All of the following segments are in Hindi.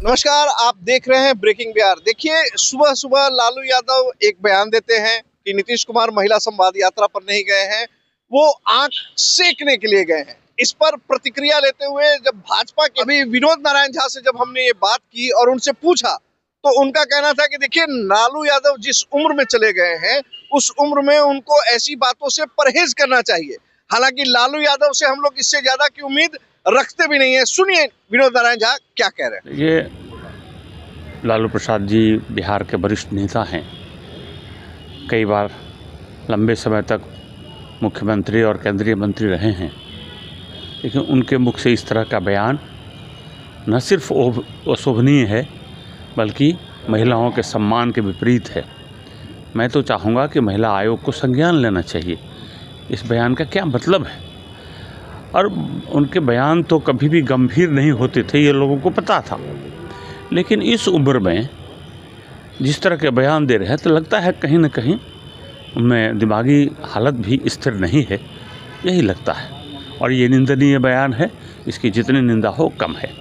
नमस्कार, आप देख रहे हैं ब्रेकिंग बिहार। देखिए, सुबह सुबह लालू यादव एक बयान देते हैं कि नीतीश कुमार महिला संवाद यात्रा पर नहीं गए हैं, वो आंख सेकने के लिए गए हैं। इस पर प्रतिक्रिया लेते हुए जब भाजपा के अभी विनोद नारायण झा से जब हमने ये बात की और उनसे पूछा, तो उनका कहना था कि देखिए, लालू यादव जिस उम्र में चले गए हैं, उस उम्र में उनको ऐसी बातों से परहेज करना चाहिए। हालांकि लालू यादव से हम लोग इससे ज्यादा की उम्मीद रखते भी नहीं है। सुनिए विनोद नारायण झा क्या कह रहे हैं। ये लालू प्रसाद जी बिहार के वरिष्ठ नेता हैं, कई बार लंबे समय तक मुख्यमंत्री और केंद्रीय मंत्री रहे हैं, लेकिन उनके मुख से इस तरह का बयान न सिर्फ अशोभनीय है बल्कि महिलाओं के सम्मान के विपरीत है। मैं तो चाहूँगा कि महिला आयोग को संज्ञान लेना चाहिए, इस बयान का क्या मतलब है। और उनके बयान तो कभी भी गंभीर नहीं होते थे, ये लोगों को पता था, लेकिन इस उम्र में जिस तरह के बयान दे रहे हैं तो लगता है कहीं न कहीं उनमें दिमागी हालत भी स्थिर नहीं है, यही लगता है। और ये निंदनीय बयान है, इसकी जितनी निंदा हो कम है।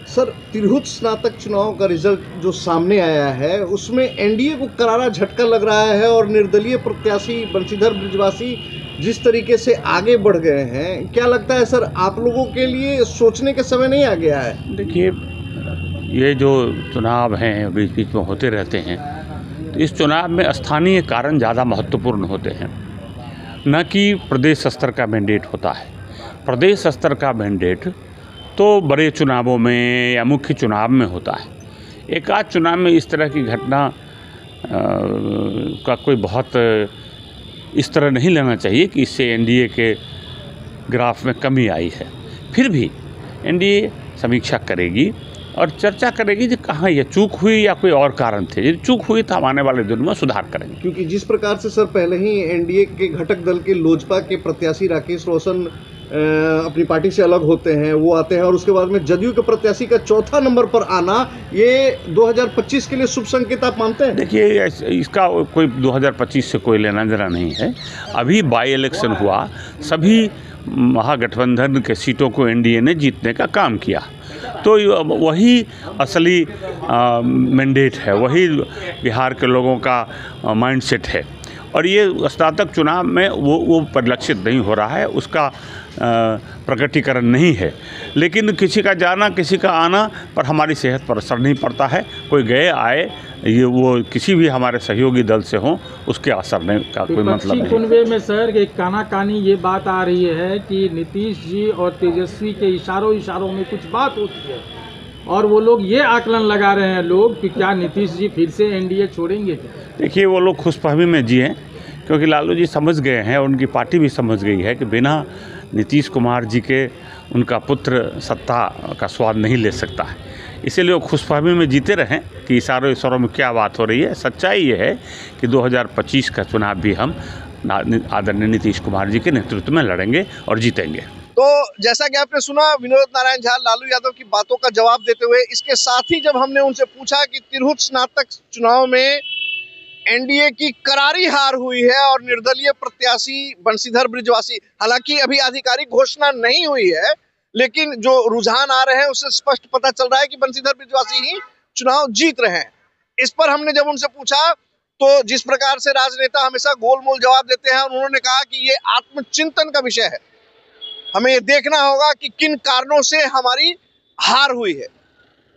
सर, तिरहुत स्नातक चुनाव का रिजल्ट जो सामने आया है उसमें एनडीए को करारा झटका लग रहा है और निर्दलीय प्रत्याशी बंशीधर ब्रिजवासी जिस तरीके से आगे बढ़ गए हैं, क्या लगता है सर, आप लोगों के लिए सोचने के समय नहीं आ गया है? देखिए, ये जो चुनाव हैं बीच बीच में होते रहते हैं, तो इस चुनाव में स्थानीय कारण ज़्यादा महत्वपूर्ण होते हैं, न कि प्रदेश स्तर का मैंडेट होता है। प्रदेश स्तर का मैंडेट तो बड़े चुनावों में या मुख्य चुनाव में होता है। एक आध चुनाव में इस तरह की घटना का कोई बहुत इस तरह नहीं लेना चाहिए कि इससे एनडीए के ग्राफ में कमी आई है। फिर भी एनडीए समीक्षा करेगी और चर्चा करेगी कि कहाँ ये चूक हुई या कोई और कारण थे। यदि चूक हुई तो हम आने वाले दिनों में सुधार करेंगे। क्योंकि जिस प्रकार से सर पहले ही एनडीए के घटक दल के लोजपा के प्रत्याशी राकेश रोशन अपनी पार्टी से अलग होते हैं, वो आते हैं, और उसके बाद में जदयू के प्रत्याशी का चौथा नंबर पर आना, ये 2025 के लिए शुभ संकेत आप मानते हैं? देखिए, इसका कोई 2025 से कोई लेना देना नहीं है। अभी बाई इलेक्शन हुआ, सभी महागठबंधन के सीटों को एनडीए ने जीतने का काम किया, तो वही असली मैंडेट है, वही बिहार के लोगों का माइंडसेट है। और ये स्नातक चुनाव में वो परिलक्षित नहीं हो रहा है, उसका प्रकटीकरण नहीं है। लेकिन किसी का जाना किसी का आना पर हमारी सेहत पर असर नहीं पड़ता है। कोई गए आए, ये वो किसी भी हमारे सहयोगी दल से हों, उसके असर नहीं का कोई मतलब नहीं। कुनबे में सर एक कानाकानी ये बात आ रही है कि नीतीश जी और तेजस्वी के इशारों में कुछ बात होती है, और वो लोग ये आकलन लगा रहे हैं लोग कि क्या नीतीश जी फिर से एनडीए छोड़ेंगे। देखिए, वो लोग खुशफहमी में जिए, क्योंकि लालू जी समझ गए हैं और उनकी पार्टी भी समझ गई है कि बिना नीतीश कुमार जी के उनका पुत्र सत्ता का स्वाद नहीं ले सकता है। इसीलिए वो खुशफहमी में जीते रहें कि इशारों में क्या बात हो रही है। सच्चाई ये है कि 2025 का चुनाव भी हम आदरणीय नीतीश कुमार जी के नेतृत्व में लड़ेंगे और जीतेंगे। तो जैसा कि आपने सुना विनोद नारायण झा लालू यादव की बातों का जवाब देते हुए, इसके साथ ही जब हमने उनसे पूछा कि तिरहुत स्नातक चुनाव में एनडीए की करारी हार हुई है और निर्दलीय प्रत्याशी बंशीधर ब्रिजवासी, हालांकि अभी आधिकारिक घोषणा नहीं हुई है, लेकिन जो रुझान आ रहे हैं उससे स्पष्ट पता चल रहा है कि बंशीधर ब्रिजवासी ही चुनाव जीत रहे हैं। इस पर हमने जब उनसे पूछा, तो जिस प्रकार से राजनेता हमेशा गोलमोल जवाब देते हैं, उन्होंने कहा कि ये आत्मचिंतन का विषय है, हमें ये देखना होगा कि किन कारणों से हमारी हार हुई है।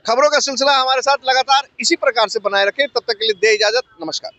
खबरों का सिलसिला हमारे साथ लगातार इसी प्रकार से बनाए रखें। तब तक के लिए दे इजाजत, नमस्कार।